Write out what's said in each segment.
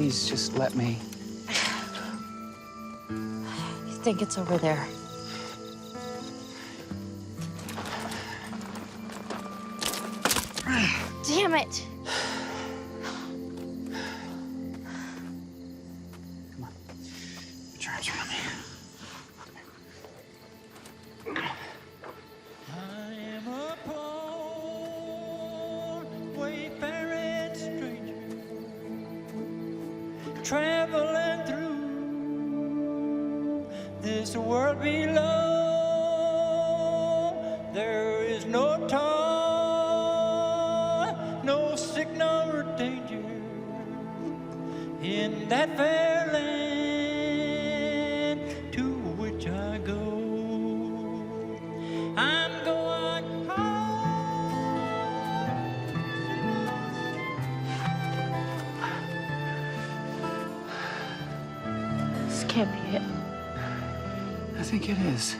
please just let me. I think it's over there. Damn it! Come on. Put your arms around me. I am a poor, wayfaring stranger, traveling through this world below. There is no toil, no sick nor danger in that fair land to which I go. I'm going home. This can't be it. I think it is.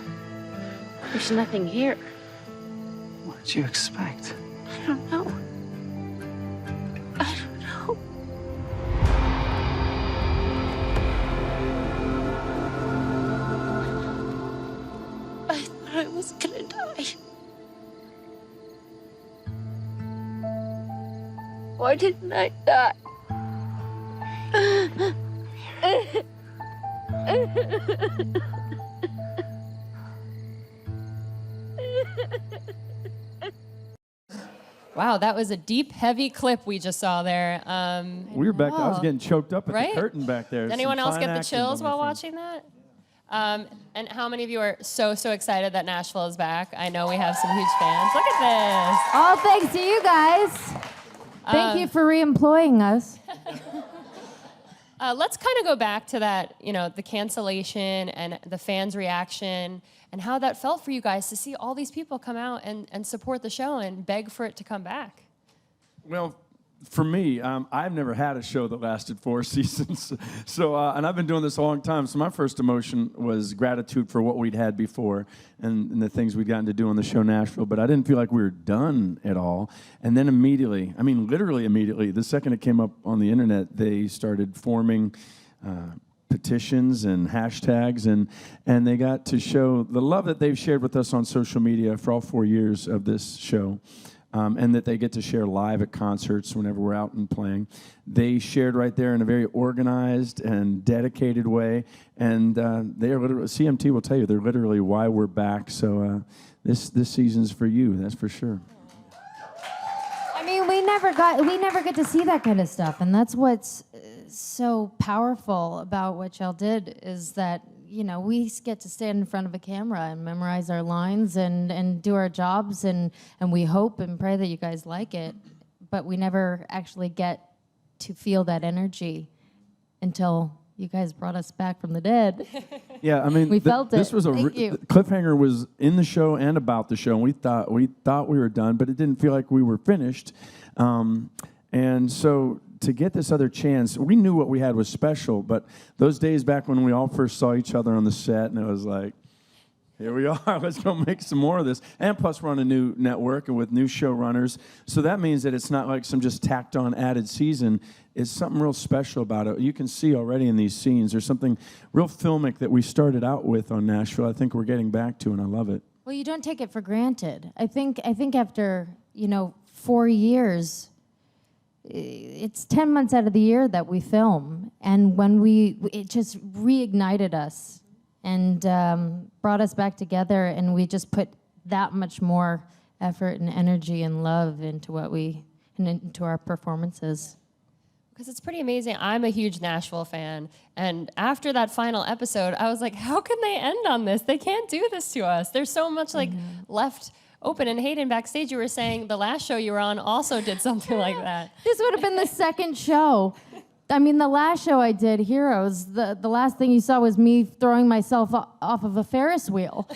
There's nothing here. What did you expect? I don't know. I don't know. I thought I was gonna die. Why didn't I die? Wow, that was a deep, heavy clip we just saw there. We were back. I was getting choked up at Right? the curtain back there. Did anyone Some else fine get the acting chills by my while friend. watching that? And how many of you are so excited that Nashville is back? I know we have some huge fans. Look at this. All thanks to you guys. Thank you for re-employing us. Let's kind of go back to that, the cancellation and the fans' reaction and how that felt for you guys to see all these people come out and support the show and beg for it to come back. Well, for me, I've never had a show that lasted 4 seasons. So, and I've been doing this a long time. So my first emotion was gratitude for what we'd had before and the things we'd gotten to do on the show Nashville. But I didn't feel like we were done at all. And then immediately, I mean, literally immediately, the second it came up on the internet, they started forming petitions and hashtags, and they got to show the love that they've shared with us on social media for all 4 years of this show. And that they get to share live at concerts whenever we're out and playing. They shared right there in a very organized and dedicated way, and they are literally, CMT will tell you, they're literally why we're back. So this season's for you, that's for sure. I mean, we never get to see that kind of stuff, and that's what's so powerful about what y'all did is that we get to stand in front of a camera and memorize our lines and do our jobs, and we hope and pray that you guys like it, but we never actually get to feel that energy until you guys brought us back from the dead. Yeah, I mean, we felt it. This was cliffhanger was in the show and about the show, and we thought we were done, but it didn't feel like we were finished, and so to get this other chance, we knew what we had was special, but those days back when we all first saw each other on the set, and it was like, here we are, let's go make some more of this. And plus, we're on a new network and with new showrunners, so that means that it's not like some just tacked on added season. It's something real special about it. You can see already in these scenes, there's something real filmic that we started out with on Nashville. I think we're getting back to, and I love it. Well, you don't take it for granted. I think after 4 years, it's 10 months out of the year that we film, and when it just reignited us and brought us back together, and we just put that much more effort and energy and love into into our performances. Because it's pretty amazing. I'm a huge Nashville fan, and after that final episode, I was like, how can they end on this? They can't do this to us. There's so much left open. And Hayden, backstage, you were saying the last show you were on also did something like that. This would have been the second show. I mean, the last show I did, Heroes, the last thing you saw was me throwing myself off of a Ferris wheel.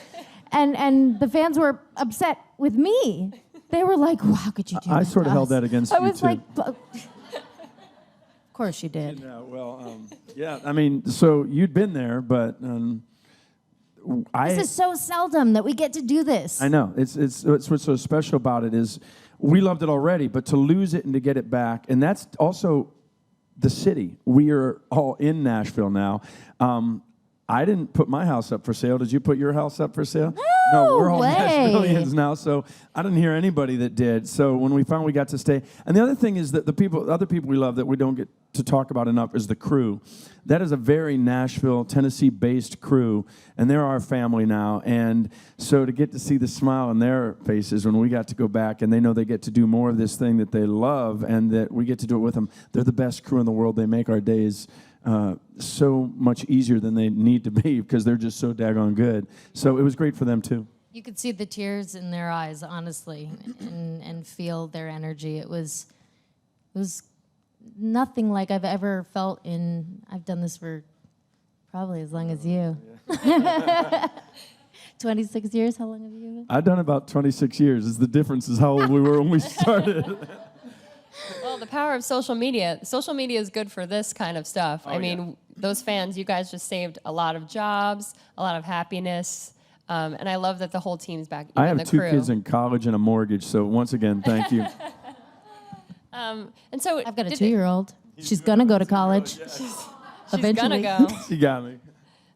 And the fans were upset with me. They were like, well, how could you do that? I sort of held that against you, too. I was like, of course you did. Yeah, well, yeah, I mean, so you'd been there, but this is so seldom that we get to do this. I know. It's what's so special about it is we loved it already, but to lose it and to get it back, and that's also the city. We are all in Nashville now. I didn't put my house up for sale. Did you put your house up for sale? No, we're all way. Nashvillians now, so I didn't hear anybody that did. So when we finally got to stay, and the other thing is that other people we love that we don't get to talk about enough is the crew. That is a very Nashville, Tennessee-based crew, and they're our family now. And so to get to see the smile on their faces when we got to go back, and they know they get to do more of this thing that they love, and that we get to do it with them. They're the best crew in the world. They make our days so much easier than they need to be because they're just so daggone good. So it was great for them too. You could see the tears in their eyes, honestly, and feel their energy. It was nothing like I've ever felt I've done this for probably as long as you. 26 years, how long have you been? I've done about 26 years. The difference is how old we were when we started. Well, the power of social media. Social media is good for this kind of stuff. I mean, those fans, you guys just saved a lot of jobs, a lot of happiness, and I love that the whole team's back. I have the two crew. kids in college and a mortgage, so once again, thank you. And so I've got a 2-year-old. She's going to go to college. She's Eventually. gonna go. You got me.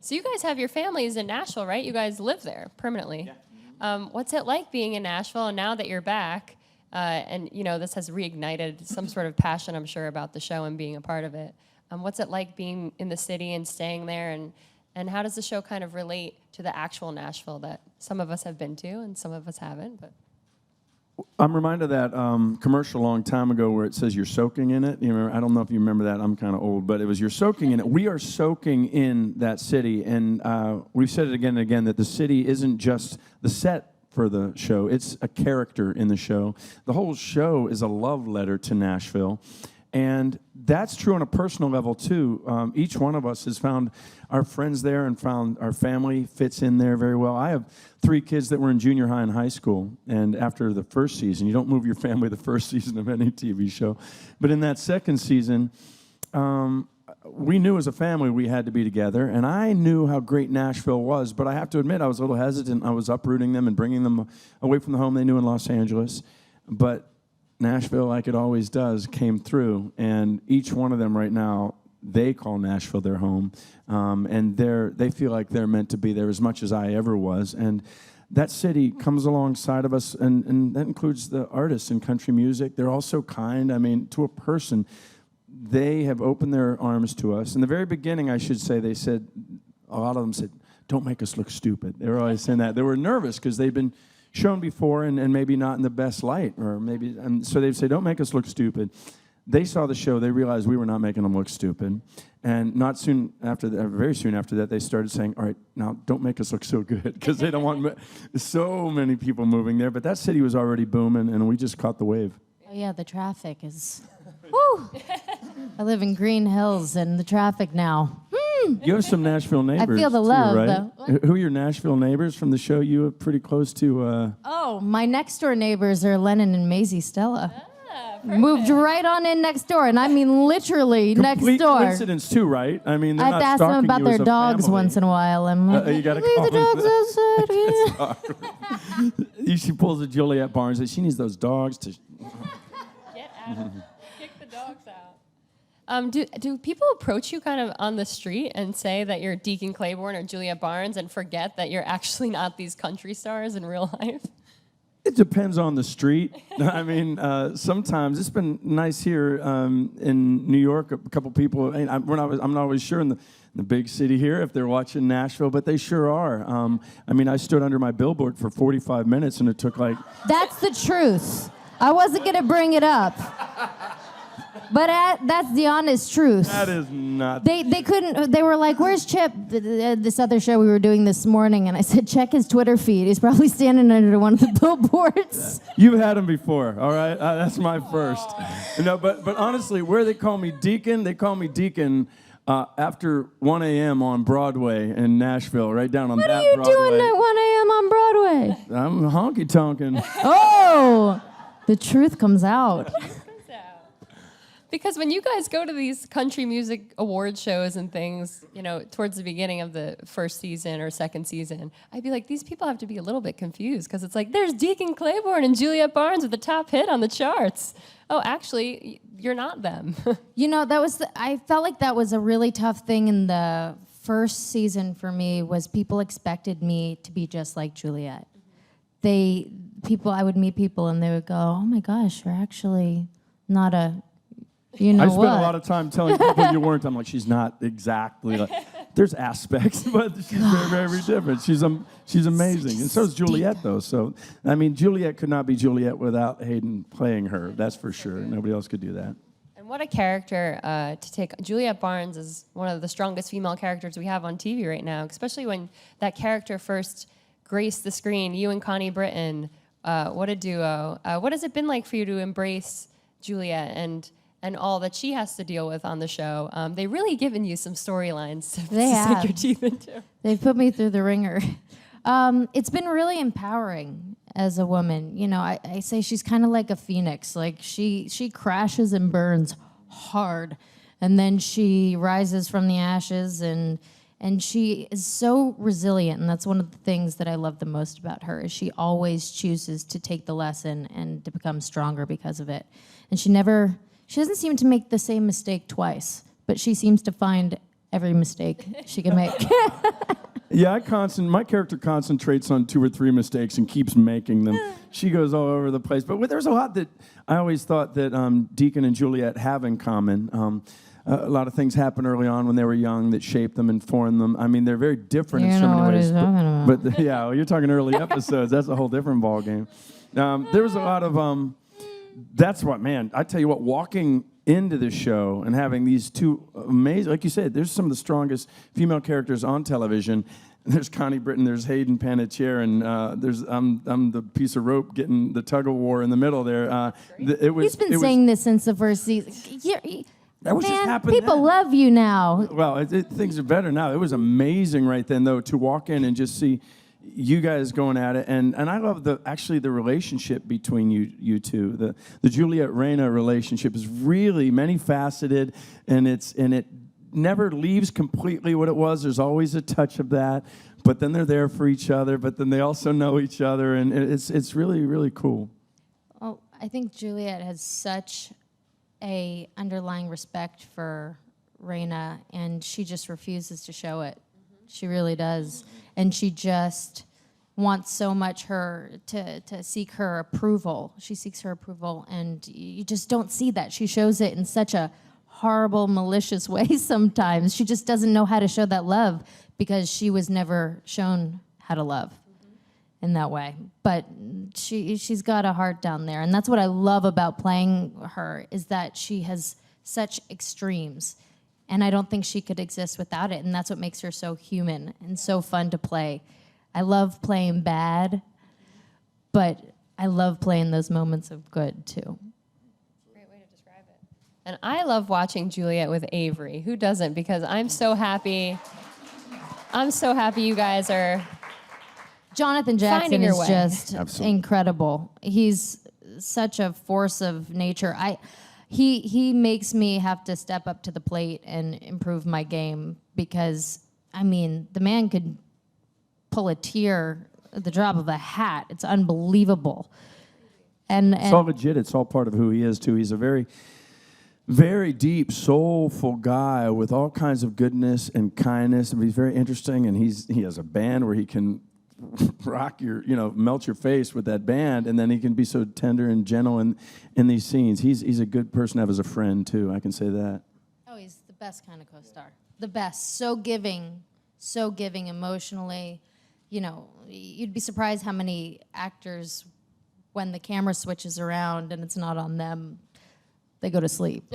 So you guys have your families in Nashville, right? You guys live there permanently. What's it like being in Nashville? And now that you're back, and this has reignited some sort of passion, I'm sure, about the show and being a part of it. What's it like being in the city and staying there? And how does the show kind of relate to the actual Nashville that some of us have been to and some of us haven't? But I'm reminded of that commercial a long time ago where it says you're soaking in it. You remember? I don't know if you remember that. I'm kind of old, but it was you're soaking in it. We are soaking in that city, and we've said it again and again that the city isn't just the set for the show. It's a character in the show. The whole show is a love letter to Nashville. And that's true on a personal level, too. Each one of us has found our friends there and found our family fits in there very well. I have 3 kids that were in junior high and high school. And after the first season, you don't move your family the first season of any TV show. But in that second season, we knew as a family we had to be together, and I knew how great Nashville was, but I have to admit I was a little hesitant. I was uprooting them and bringing them away from the home they knew in Los Angeles, but Nashville, like it always does, came through, and each one of them right now, they call Nashville their home, and they feel like they're meant to be there as much as I ever was, and that city comes alongside of us, and that includes the artists in country music. They're all so kind. I mean, to a person, they have opened their arms to us. In the very beginning, I should say, they said, a lot of them said, don't make us look stupid. They were always saying that. They were nervous because they'd been shown before and maybe not in the best light, and so they'd say, don't make us look stupid. They saw the show. They realized we were not making them look stupid. And not soon after that, very soon after that, they started saying, all right, now don't make us look so good, because they don't want so many people moving there. But that city was already booming, and we just caught the wave. Oh, yeah, the traffic is... Woo! I live in Green Hills, and the traffic now. You have some Nashville neighbors, feel the too, love, right? though. Who are your Nashville neighbors from the show? You were pretty close to... Oh, my next-door neighbors are Lennon and Maisie Stella. Moved right on in next door, and I mean literally next Complete door. coincidence, too, right? I mean, they're I not ask them stalking about you their as a dogs family. once in a while. I'm like, You gotta leave call the dogs outside. She pulls a Juliette Barnes and she needs those dogs to... get out. Kick the dogs out. Do people approach you kind of on the street and say that you're Deacon Claybourne or Juliette Barnes and forget that you're actually not these country stars in real life? It depends on the street. I mean, sometimes it's been nice here in New York. A couple people, I'm not always sure in the big city here if they're watching Nashville, but they sure are. I mean, I stood under my billboard for 45 minutes, and it took like... That's the truth. I wasn't going to bring it up. But that's the honest truth. That is not... They couldn't, they were like, where's Chip? This other show we were doing this morning, and I said, check his Twitter feed. He's probably standing under one of the billboards. You've had him before, all right? That's my first. No, but honestly, where they call me Deacon, they call me Deacon after 1 a.m. on Broadway in Nashville, right down on that Broadway. What are you doing at 1 a.m. on Broadway? I'm honky-tonking. Oh, the truth comes out. Because when you guys go to these country music award shows and things, you know, towards the beginning of the first season or second season, I'd be like, these people have to be a little bit confused because it's like, there's Deacon Claybourne and Juliette Barnes with the top hit on the charts. Oh, actually, you're not them. You know, I felt like that was a really tough thing in the first season for me, was people expected me to be just like Juliette. I would meet people and they would go, oh my gosh, you're actually not a, you know I what? spent a lot of time telling people you weren't. I'm like, she's not exactly like, there's aspects, but she's very, very different. She's amazing. And so is Juliette, though. So, I mean, Juliette could not be Juliette without Hayden playing her. That's for sure. Nobody else could do that. And what a character to take. Juliette Barnes is one of the strongest female characters we have on TV right now, especially when that character first graced the screen. You and Connie Britton, what a duo. What has it been like for you to embrace Juliette and all that she has to deal with on the show? They've really given you some storylines to sink your teeth into. They've put me through the ringer. It's been really empowering as a woman. You know, I say she's kind of like a phoenix. Like she crashes and burns hard, and then she rises from the ashes, and she is so resilient. And that's one of the things that I love the most about her, is she always chooses to take the lesson and to become stronger because of it. And she doesn't seem to make the same mistake twice, but she seems to find every mistake she can make. Yeah, my character concentrates on 2 or 3 mistakes and keeps making them. She goes all over the place. But there's a lot that I always thought that Deacon and Juliette have in common. A lot of things happened early on when they were young that shaped them and formed them. I mean, they're very different in so many ways. But yeah, well, you're talking early episodes. That's a whole different ballgame. There was a lot of... that's what, man, I tell you what, walking into the show and having these 2 amazing, like you said, there's some of the strongest female characters on television. There's Connie Britton, there's Hayden Panettiere, and there's I'm the piece of rope getting the tug of war in the middle there. He's been saying this since the first season. That was just happening. People love you now. Well, things are better now. It was amazing right then, though, to walk in and just see you guys going at it, and I love the relationship between you two. The Juliette Reyna relationship is really many-faceted, and it never leaves completely what it was. There's always a touch of that, but then they're there for each other, but then they also know each other, and it's really, really cool. Well, I think Juliette has such a underlying respect for Reyna, and she just refuses to show it. She really does. And she just wants so much to seek her approval. She seeks her approval, and you just don't see that. She shows it in such a horrible, malicious way sometimes. She just doesn't know how to show that love because she was never shown how to love in that way. But she's got a heart down there, and that's what I love about playing her, is that she has such extremes. And I don't think she could exist without it. And that's what makes her so human and so fun to play. I love playing bad, but I love playing those moments of good, too. Great way to describe it. And I love watching Juliette with Avery. Who doesn't? Because I'm so happy. You guys are Jonathan Jackson finding your is way. just Absolutely. incredible. He's such a force of nature. He makes me have to step up to the plate and improve my game because, I mean, the man could pull a tear at the drop of a hat. It's unbelievable. And It's all legit. It's all part of who he is, too. He's a very, very deep, soulful guy with all kinds of goodness and kindness. And he's very interesting, and he has a band where he can rock melt your face with that band, and then he can be so tender and gentle in these scenes. He's a good person to have as a friend, too. I can say that. Oh, he's the best kind of co-star. The best. So giving emotionally. You know, you'd be surprised how many actors, when the camera switches around and it's not on them, they go to sleep.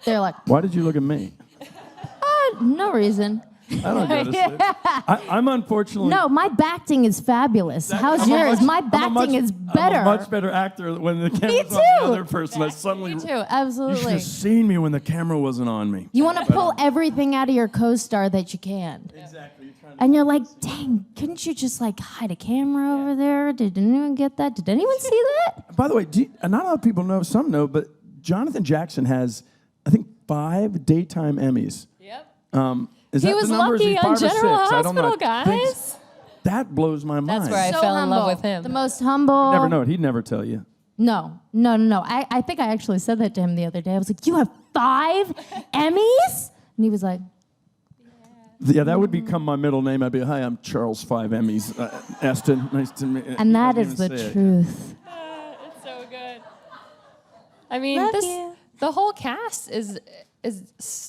They're like, Why did you look at me? no reason. I don't go to sleep. I'm unfortunately... No, my acting is fabulous. How's yours? My acting is better. I'm a much better actor when the camera's on the other person. I suddenly... Me too, You absolutely. should have seen me when the camera wasn't on me. You want to pull everything out of your co-star that you can. Exactly. And you're like, dang, couldn't you just like hide a camera over there? Did anyone get that? Did anyone see that? By the way, not a lot of people know, some know, but Jonathan Jackson has, I think, 5 daytime Emmys. Yep. Is He that was the number? Is lucky he on 5 or 6? General I don't know. Hospital, guys. That blows my mind. That's where I So fell in love humble. with him. The most humble. Never know it. He'd never tell you. No. I think I actually said that to him the other day. I was like, you have 5 Emmys? And he was like, Yeah, that would become my middle name. I'd be, hi, I'm Charles 5 Emmys. Esten, nice to meet you. and that He is the doesn't even say it. truth. It's so good. I mean, Love you. the whole cast is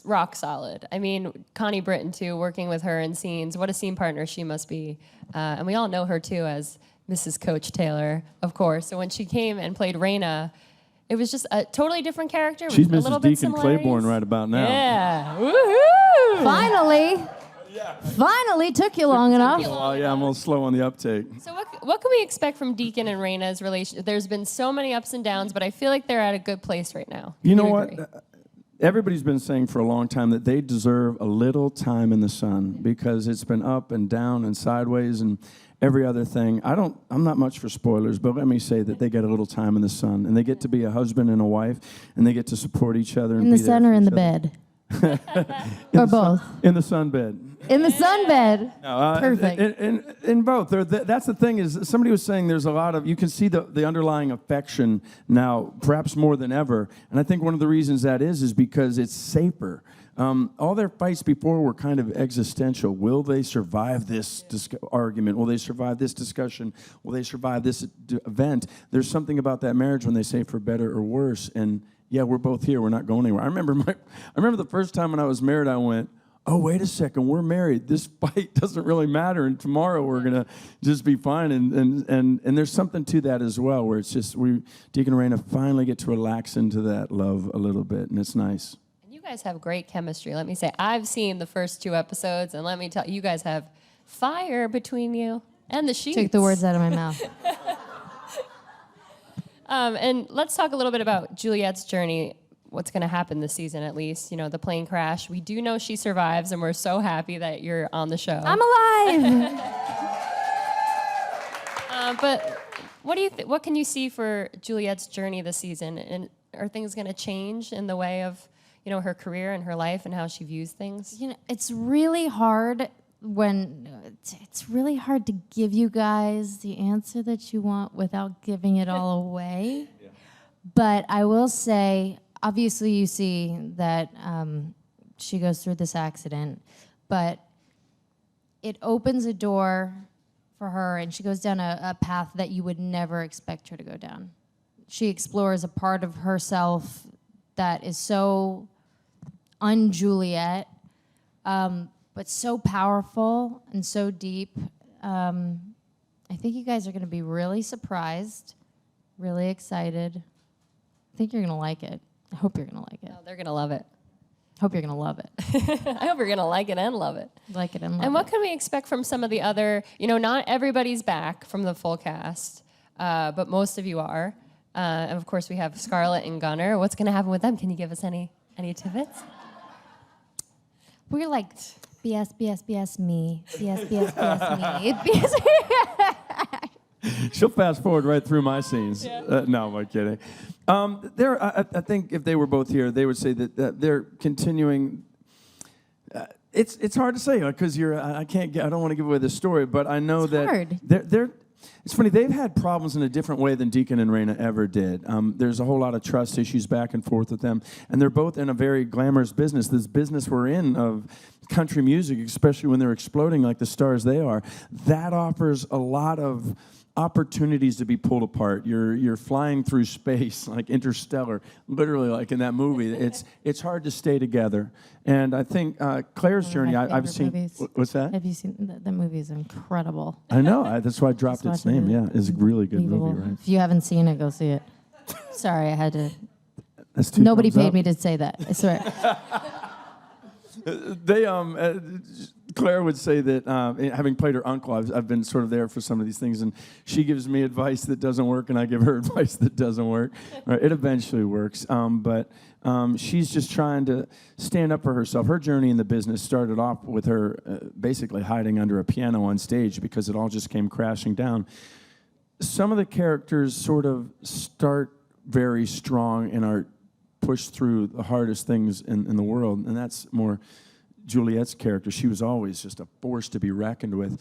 rock solid. I mean, Connie Britton too, working with her in scenes. What a scene partner she must be. And we all know her too as Mrs. Coach Taylor, of course. So when she came and played Raina, it was just a totally different character. She's with a little Mrs. bit Deacon Claybourne similarities. right about now. Yeah. Woohoo! Finally took you long enough. Oh, yeah, I'm a little slow on the uptake. So what can we expect from Deacon and Raina's relationship? There's been so many ups and downs, but I feel like they're at a good place right now. You know Do what? agree? Everybody's been saying for a long time that they deserve a little time in the sun because it's been up and down and sideways and every other thing. I'm not much for spoilers, but let me say that they get a little time in the sun and they get to be a husband and a wife and they get to support each other. And In the be there sun for or in each the other. bed? Or both? In the sun bed. In the sun bed. Perfect. In both. That's the thing is somebody was saying there's a lot of, you can see the underlying affection now, perhaps more than ever. And I think one of the reasons that is because it's safer. All their fights before were kind of existential. Will they survive this argument? Will they survive this discussion? Will they survive this event? There's something about that marriage when they say for better or worse. And yeah, we're both here. We're not going anywhere. I remember the first time when I was married, I went, oh, wait a second, we're married. This fight doesn't really matter, and tomorrow we're going to just be fine. And there's something to that as well, where it's just Deacon and Raina finally get to relax into that love a little bit, and it's nice. You guys have great chemistry. Let me say, I've seen the first 2 episodes, and let me tell you, you guys have fire between you and the sheets. Took the words out of my mouth. And let's talk a little bit about Juliette's journey. What's going to happen this season, at least? You know, the plane crash. We do know she survives, and we're so happy that you're on the show. I'm alive. But what do you what can you see for Juliette's journey this season? And are things going to change in the way of, you know, her career and her life and how she views things? You know, it's really hard it's really hard to give you guys the answer that you want without giving it all away. Yeah. But I will say, obviously you see that she goes through this accident, but it opens a door for her and she goes down a path that you would never expect her to go down. She explores a part of herself that is so un-Juliette, but so powerful and so deep. I think you guys are going to be really surprised, really excited. I think you're going to like it. I hope you're going to like it. Oh, they're going to love it. Hope you're going to love it. I hope you're going to like it and love it. Like it and love And what it. can we expect from some of the other, you know, not everybody's back from the full cast, but most of you are. And of course we have Scarlett and Gunnar. What's going to happen with them? Can you give us any tidbits? We're like, BS, BS, BS, me. BS, BS, BS, me. BS. She'll fast forward right through my scenes. Yeah. No, I'm kidding. I think if they were both here, they would say that they're continuing. It's hard to say because I don't want to give away the story, but I know It's that hard. they're. It's funny, they've had problems in a different way than Deacon and Raina ever did. There's a whole lot of trust issues back and forth with them, and they're both in a very glamorous business. This business we're in of country music, especially when they're exploding like the stars they are, that offers a lot of opportunities to be pulled apart. You're flying through space like Interstellar, literally like in that movie. It's hard to stay together. And I think Claire's journey, I've seen. Movies. What's that? Have you seen that movie? Is incredible. I know. That's why I dropped Just its watch name. it. Yeah, it's a really good Unbelievable. movie, right? If you haven't seen it, go see it. Sorry, I had to. That's 2 Nobody thumbs paid up. me to say that. I swear. They Claire would say that having played her uncle, I've been sort of there for some of these things, and she gives me advice that doesn't work, and I give her advice that doesn't work. Right, it eventually works, but she's just trying to stand up for herself. Her journey in the business started off with her basically hiding under a piano on stage because it all just came crashing down. Some of the characters sort of start very strong and are push through the hardest things in the world, and that's more Juliette's character. She was always just a force to be reckoned with.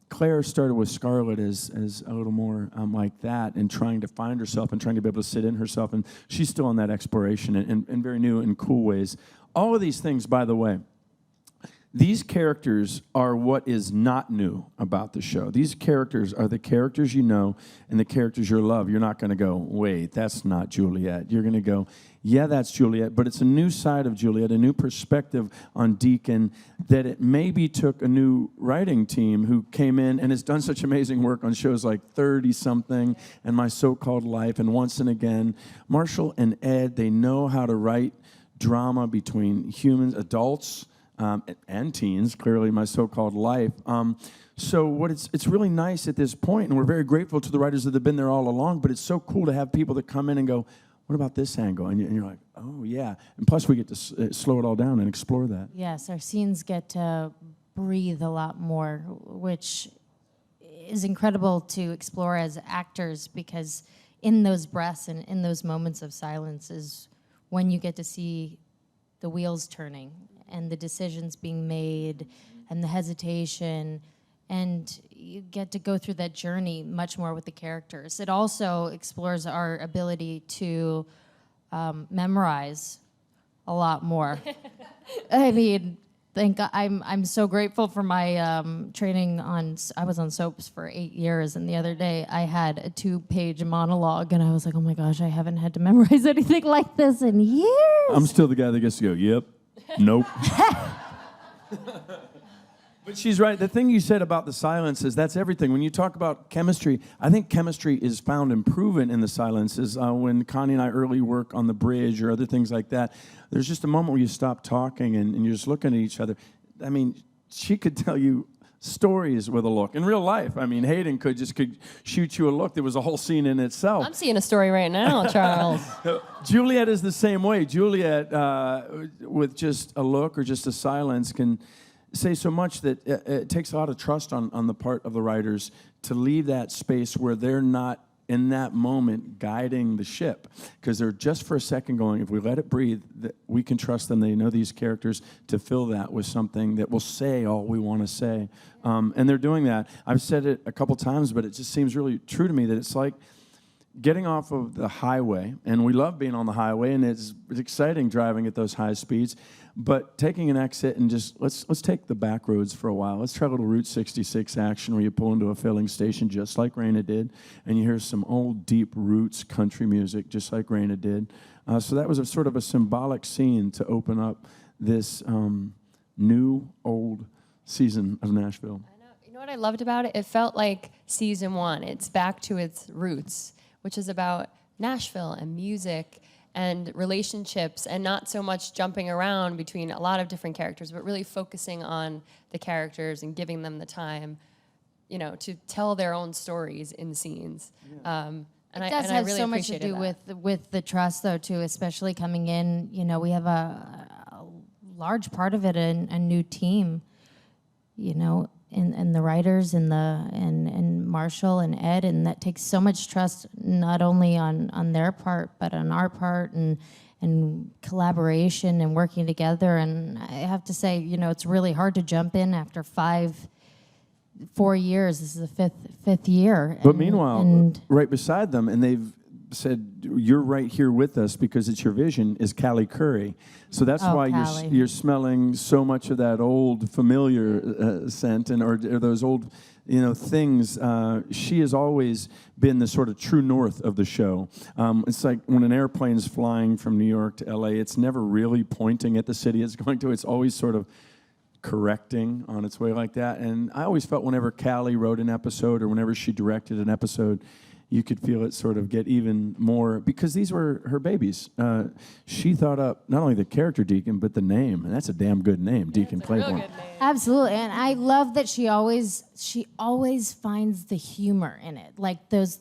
Claire started with Scarlett as a little more like that, and trying to find herself and trying to be able to sit in herself, and she's still on that exploration in very new and cool ways. All of these things, by the way, these characters are what is not new about the show. These characters are the characters you know and the characters you love. You're not going to go, wait, that's not Juliette. You're going to go, yeah, that's Juliette, but it's a new side of Juliette, a new perspective on Deacon, that it maybe took a new writing team who came in and has done such amazing work on shows like 30-something and My So-Called Life and Once and Again. Marshall and Ed, they know how to write drama between humans, adults, and teens, clearly My So-Called Life. So what it's really nice at this point, and we're very grateful to the writers that have been there all along, but it's so cool to have people that come in and go, what about this angle? And you're like, oh, yeah. And plus, we get to slow it all down and explore that. Yes, our scenes get to breathe a lot more, which is incredible to explore as actors, because in those breaths and in those moments of silence is when you get to see the wheels turning and the decisions being made and the hesitation, and you get to go through that journey much more with the characters. It also explores our ability to memorize a lot more. I mean, I'm so grateful for my training on, I was on soaps for 8 years, and the other day I had a 2-page monologue, and I was like, oh my gosh, I haven't had to memorize anything like this in years. I'm still the guy that gets to go, yep, nope. But she's right. The thing you said about the silences, that's everything. When you talk about chemistry, I think chemistry is found and proven in the silences. When Connie and I early work on the bridge or other things like that, there's just a moment where you stop talking and you're just looking at each other. I mean, she could tell you stories with a look. In real life, I mean, Hayden could shoot you a look. There was a whole scene in itself. I'm seeing a story right now, Charles. Juliette is the same way. Juliette, with just a look or just a silence, can say so much that it takes a lot of trust on the part of the writers to leave that space where they're not in that moment guiding the ship, because they're just for a second going, if we let it breathe, that we can trust them. They know these characters to fill that with something that will say all we want to say. And they're doing that. I've said it a couple times, but it just seems really true to me that it's like getting off of the highway, and we love being on the highway, and it's exciting driving at those high speeds, but taking an exit and just, let's take the back roads for a while. Let's try a little Route 66 action where you pull into a filling station just like Raina did, and you hear some old, deep roots country music just like Raina did. So that was a sort of a symbolic scene to open up this new, old season of Nashville. I know. You know what I loved about it? It felt like season 1. It's back to its roots, which is about Nashville and music and relationships, and not so much jumping around between a lot of different characters, but really focusing on the characters and giving them the time, you know, to tell their own stories in scenes. Yeah. It does have so much to do with the trust, though, too, especially coming in. You know, we have a large part of it, a new team, you know, and the writers and Marshall and Ed, and that takes so much trust, not only on their part, but on our part, and collaboration and working together. And I have to say, you know, it's really hard to jump in after 4 years. This is the fifth year. But meanwhile, right beside them, and they've said, you're right here with us because it's your vision, is Callie Curry. So that's why you're smelling so much of that old familiar scent, and or those old, you know, things. She has always been the sort of true north of the show. It's like when an airplane's flying from New York to LA, it's never really pointing at the city it's going to. It's always sort of correcting on its way like that. And I always felt whenever Callie wrote an episode or whenever she directed an episode, you could feel it sort of get even more, because these were her babies. She thought up not only the character Deacon, but the name, and that's a damn good name, Deacon Claybourne. Absolutely, and I love that she always finds the humor in it, like those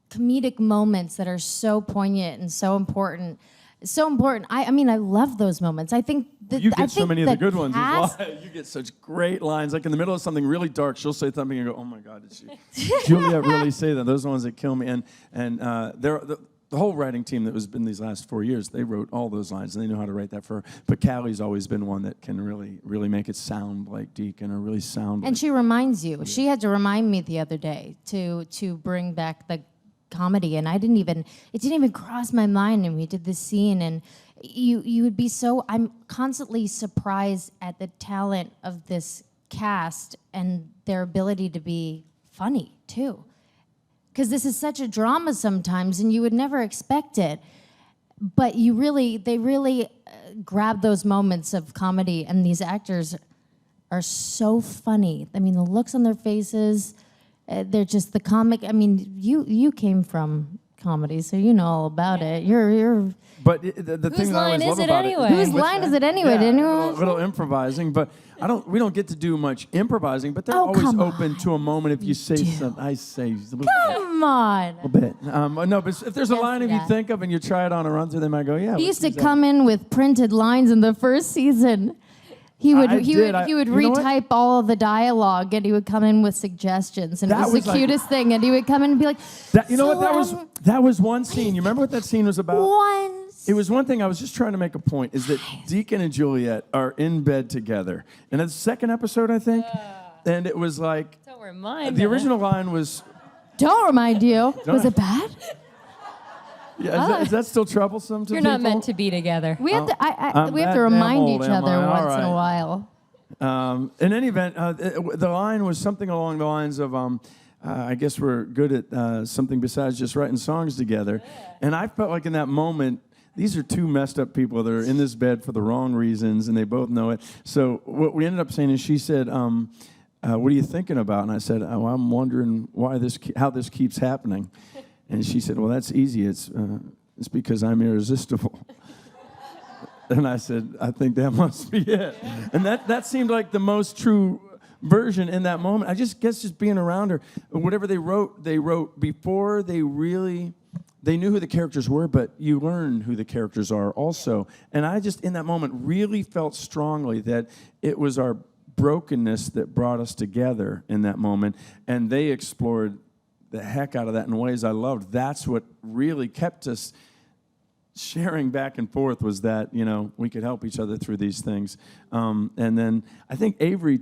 comedic moments that are so poignant and so important. So important. I mean, I love those moments. I think that you get so many of the good ones as well. You get such great lines. Like in the middle of something really dark, she'll say something and go, "Oh my God, did she?" Juliette really say that. Those are the ones that kill me. And the whole writing team that was been these last 4 years, they wrote all those lines, and they know how to write that for her. But Callie's always been one that can really, really make it sound like Deacon or really sound like... And she reminds you. Yeah. She had to remind me the other day to bring back the comedy, and it didn't even cross my mind, and we did this scene, and you would be so... I'm constantly surprised at the talent of this cast and their ability to be funny, too. Because this is such a drama sometimes, and you would never expect it. But they really grab those moments of comedy, and these actors are so funny. I mean, the looks on their faces, they're just the comic. I mean, you came from comedy, so you know all about it. You're. But the thing that I always love about it... Whose line is it anyway? Yeah, Didn't a little improvising, but we don't get to do much improvising, but they're always open to a moment if you say something. I say... Come on. A bit. No, but if there's a line if you think of and you try it on a run through, they might go, yeah. He used to come in with printed lines in the first season. He would retype all of the dialogue, and he would come in with suggestions, and it was the cutest thing. And he would come in and be like, that was one scene. You remember what that scene was about? It was one thing. I was just trying to make a point. Is that Deacon and Juliette are in bed together, and it's the second episode, I think. And it was like, don't remind the original line was, "Don't remind you." Was it bad? Yeah, is that still troublesome to You're people? not meant to be together. We have to remind each other once in a while. In any event, the line was something along the lines of, I guess we're good at something besides just writing songs together. And I felt like in that moment, these are two messed up people that are in this bed for the wrong reasons, and they both know it. So what we ended up saying is, she said, what are you thinking about? And I said, I'm wondering how this keeps happening. And she said, well, that's easy. It's because I'm irresistible. And I said, I think that must be it. And that seemed like the most true version in that moment. I just guess just being around her, whatever they wrote before they knew who the characters were, but you learn who the characters are also. And I just, in that moment, really felt strongly that it was our brokenness that brought us together in that moment. And they explored the heck out of that in ways I loved. That's what really kept us sharing back and forth, was that, we could help each other through these things. And then I think Avery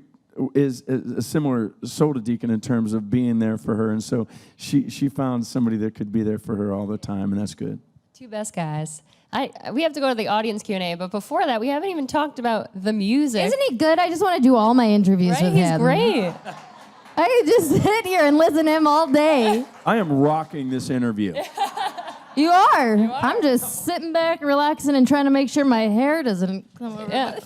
is a similar soul to Deacon in terms of being there for her. And so she found somebody that could be there for her all the time, and that's good. Two best guys. We have to go to the audience Q&A, but before that, we haven't even talked about the music. Isn't he good? I just want to do all my interviews with him. He's great. I could just sit here and listen to him all day. I am rocking this interview. You are. I'm just sitting back, relaxing, and trying to make sure my hair doesn't come over. Yeah.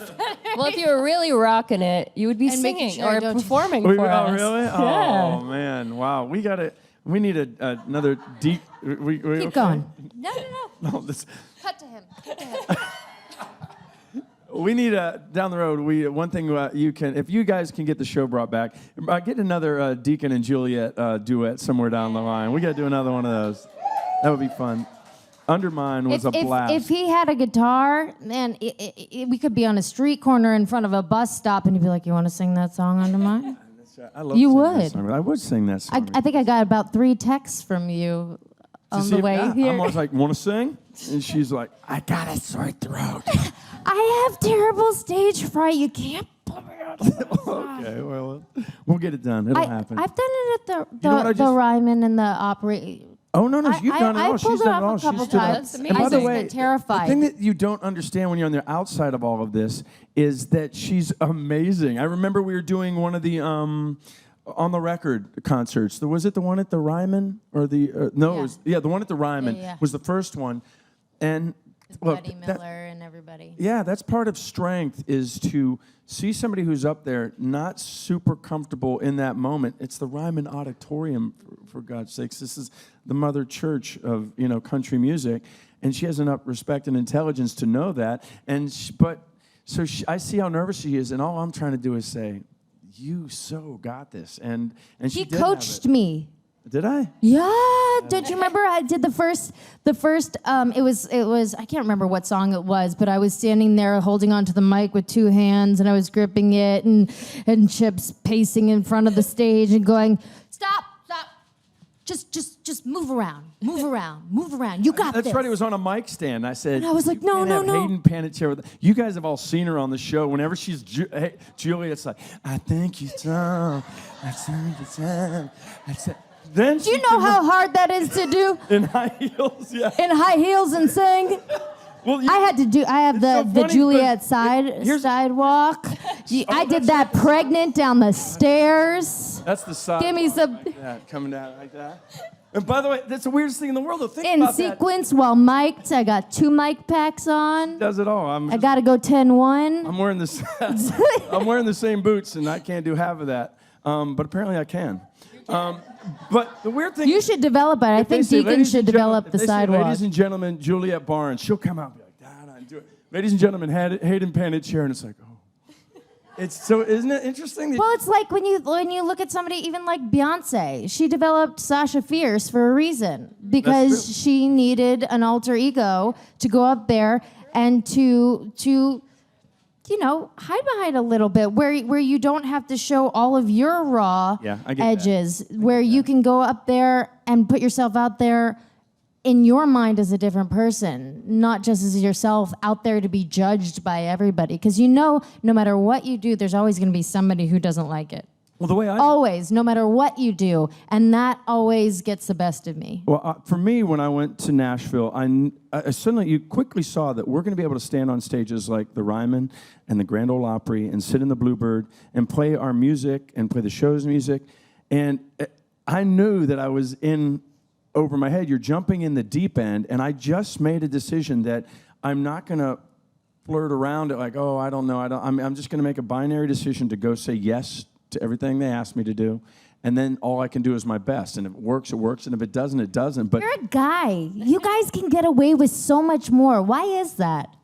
Well, if you were really rocking it, you would be singing or performing for us. Oh, really? Yeah. Oh, man. Wow. We need another deep... Keep going. No. Cut to him. We need down the road. One thing you can, if you guys can get the show brought back, get another Deacon and Juliette duet somewhere down the line. We got to do another one of those. That would be fun. Undermine was a blast. If he had a guitar, man, we could be on a street corner in front of a bus stop, and he'd be like, "You want to sing that song, Undermine?" I love you would. That song. I would sing that song. I think I got about 3 texts from you on the way here. I'm always like, "Want to sing?" And she's like, "I got a sore throat." I have terrible stage fright. You can't put me on. Okay, well, we'll get it done. It'll happen. I've done it at the Ryman and the Opry. Oh, no, you've done it all. She's done it all. She's stood up. And by the way, terrified. The thing that you don't understand when you're on the outside of all of this is that she's amazing. I remember we were doing one of the On the Record concerts. Was it the one at the Ryman? Or the no, yeah. It was, the one at the Ryman was the first one. And look, Buddy Miller and everybody. Yeah, that's part of strength, is to see somebody who's up there not super comfortable in that moment. It's the Ryman Auditorium, for God's sakes. This is the mother church of country music, and she has enough respect and intelligence to know that. And I see how nervous she is, and all I'm trying to do is say, "You so got this." And she did coached me. Did I? Yeah. Don't you remember? I did the first. It was. I can't remember what song it was, but I was standing there holding onto the mic with 2 hands, and I was gripping it, and Chip's pacing in front of the stage and going, "Stop, just move around. You got this. That's right. It was on a mic stand. I said, And I was like, "You no, can't no, have no." Hayden Panettiere with you guys have all seen her on the show. Whenever she's Juliette's like, I think you're dumb. I think you're dumb. Then Do you know how hard that is to do in high heels? Yeah. in high heels and sing? Well, I have the so funny, Juliette but sidewalk. I did that pregnant down the stairs. That's the side. Give me some Like that, coming down like that. And by the way, that's the weirdest thing in the world. Think in about sequence while mic'd. I got 2 mic packs on. that. Does it all. I gotta go 10-1. I'm wearing this. I'm wearing the same boots, and I can't do half of that. But apparently, I can. But the weird thing. You should develop it. I if they think say, Deacon "Ladies should and develop gentlemen," the if they say, sidewalk. Ladies and gentlemen, Juliette Barnes. She'll come out and be like, "Dad, I do it." Ladies and gentlemen, Hayden Panettiere, and it's like, oh. It's so. Isn't it interesting? Well, it's like when you look at somebody even like Beyonce. She developed Sasha Fierce for a reason because true. she needed an alter ego to go up there and to hide behind a little bit where you don't have to show all of your raw Yeah, I get edges, where you can go up there and put yourself out there in your mind as a different person, not just as yourself out there to be judged by everybody. Because no matter what you do, there's always going to be somebody who doesn't like it. Well, the way I Always, no matter what you do. And that always gets the best of me. Well, for me, when I went to Nashville, I suddenly, you quickly saw that we're going to be able to stand on stages like the Ryman and the Grand Ole Opry and sit in the Bluebird and play our music and play the show's music. And I knew that I was in over my head. You're jumping in the deep end, and I just made a decision that I'm not going to flirt around it like, oh, I don't know. I'm just going to make a binary decision to go say yes to everything they asked me to do. And then all I can do is my best. And if it works, it works. And if it doesn't, it doesn't. But You're a guy. You guys can get away with so much more. Why is that?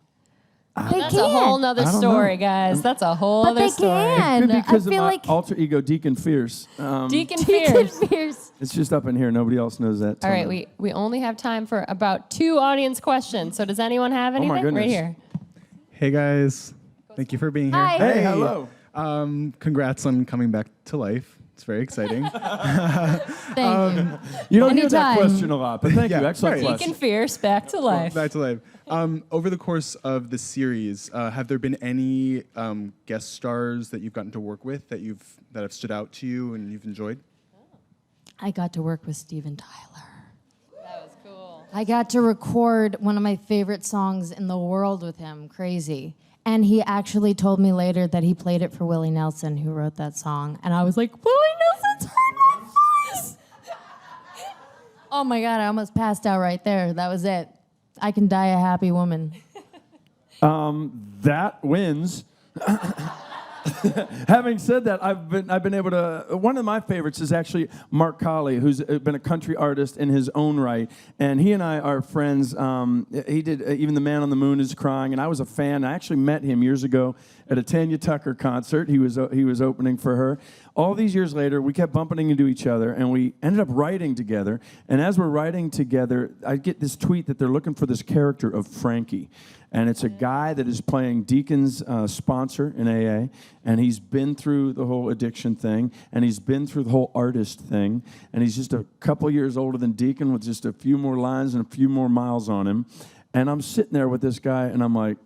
They That's can't. a whole nother I don't story, know. guys. That's a whole But other they story. can. Could be I because of feel my like alter ego, Deacon Fierce. Deacon Deacon Fierce. Fierce. It's just up in here. Nobody else knows that. All right, we only have time for about 2 audience questions. So does anyone have anything? my goodness. Right here. Hey guys, thank you for being here. Hi. Hey, hello. Congrats on coming back to life. It's very exciting. Thank you. You don't hear that Anytime. question a lot, but thank you. Yeah, Excellent right. question. Deacon Fierce, back to life. Back to life. Over the course of the series, have there been any guest stars that you've gotten to work with that have stood out to you and you've enjoyed? I got to work with Steven Tyler. That was cool. I got to record one of my favorite songs in the world with him, Crazy. And he actually told me later that he played it for Willie Nelson, who wrote that song. And I was like, Willie Nelson's heard my voice! Oh my God, I almost passed out right there. That was it. I can die a happy woman. That wins. Having said that, I've been able to. One of my favorites is actually Mark Colley, who's been a country artist in his own right, and he and I are friends. He did even "The Man on the Moon Is Crying," and I was a fan. I actually met him years ago at a Tanya Tucker concert. He was opening for her. All these years later, we kept bumping into each other, and we ended up writing together. And as we're writing together, I get this tweet that they're looking for this character of Frankie. And it's a guy that is playing Deacon's sponsor in AA, and he's been through the whole addiction thing, and he's been through the whole artist thing, and he's just a couple years older than Deacon with just a few more lines and a few more miles on him. And I'm sitting there with this guy, and I'm like,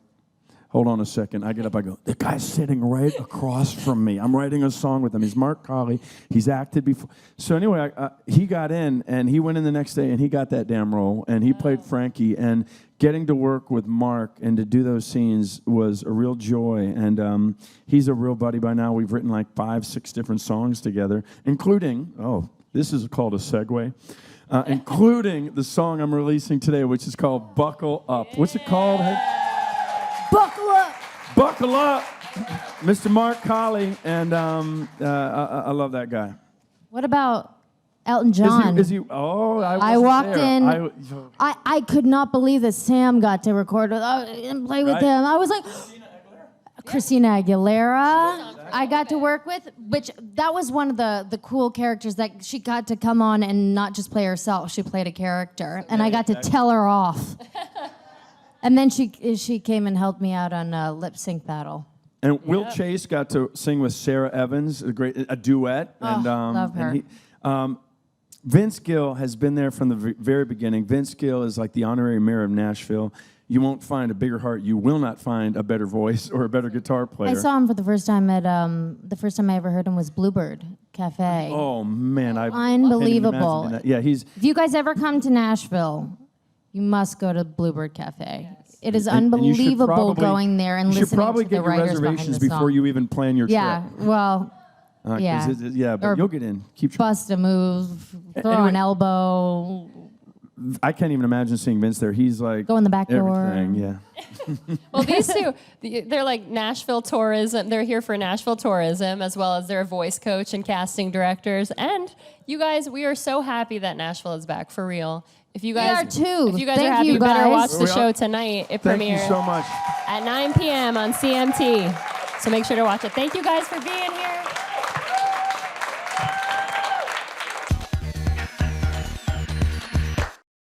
hold on a second. I get up, I go, the guy's sitting right across from me. I'm writing a song with him. He's Mark Colley. He's acted before. So anyway, he got in, and he went in the next day, and he got that damn role, and he played Frankie. And getting to work with Mark and to do those scenes was a real joy. And he's a real buddy by now. We've written like 5, 6 different songs together, including, this is called a segue, including the song I'm releasing today, which is called Buckle Up. What's it called? Buckle up! Buckle up, Mr. Mark Colley, and I love that guy. What about Elton John? Is he? Oh, I wasn't walked there. in. I could not believe that Sam got to record and play with Right. him. I was like, Christina Aguilera. I got to work with, which that was one of the cool characters that she got to come on and not just play herself. She played a character, and I got to tell her off. And then she came and helped me out on a lip sync battle. And Will Chase got to sing with Sarah Evans, a duet. And love her. And Vince Gill has been there from the very beginning. Vince Gill is like the honorary mayor of Nashville. You won't find a bigger heart. You will not find a better voice or a better guitar player. I saw him for the first time at the first time I ever heard him was Bluebird Cafe. Oh man, Unbelievable. can't even imagine that. Yeah, he's. If you guys ever come to Nashville, you must go to Bluebird Cafe. It is and you should unbelievable probably- going there and you should listening probably to get the your writers behind reservations the before song. you even plan your Yeah, trip. well, 'Cause yeah. yeah, but Or you'll get in. Keep. bust a move, throw Anyway. an elbow. I can't even imagine seeing Vince there. He's like Go in the back door. everything. Yeah. Well, these two, they're like Nashville tourism. They're here for Nashville tourism, as well as they're a voice coach and casting directors. And you guys, we are so happy that Nashville is back for real. If you guys are too. If you guys Thank are happy, you, you better guys. watch the We show are- tonight. It Thank you premieres so much. at 9 p.m. on CMT. So make sure to watch it. Thank you guys for being here.